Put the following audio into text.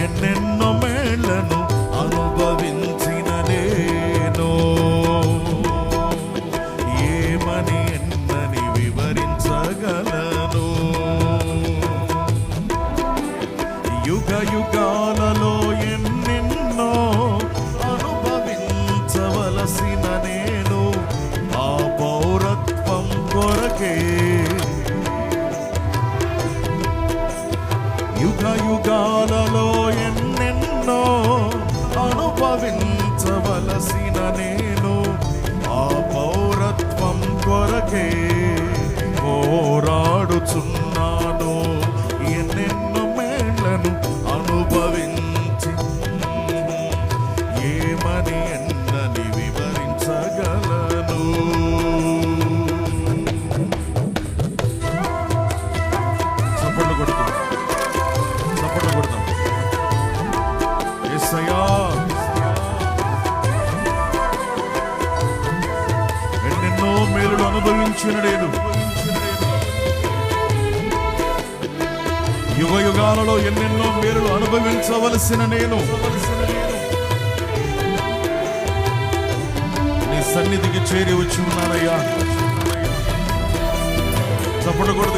ఎన్నెన్నో మేళ్లను అనుభవించిన నేను ఏమని ఎన్నని వివరించగలను. యుగ యుగాలలో ఎన్నెన్నో అనుభవించవలసిన నేను ఆ పౌరత్వం కొరకే యుగ యుగాలలో ఎన్నెన్నో అనుభవించవలసిన నేను ఆ పౌరత్వం కొరకే పోరాడుచున్నాను. ఎన్నెన్నో మేళ్లను అనుభవించి ఏమని ఎన్నని వివరించగలను. చప్పట్లు కొడుతున్నాం. యేసయ్యా ఎన్నెన్నో మేలులు అనుభవించిన నేను యుగ యుగాలలో ఎన్నెన్నో మేలులు అనుభవించవలసిన నేను నీ సన్నిధికి చేరి వచ్చి ఉన్నానయ్యా. చప్పట్లు కొడుతూ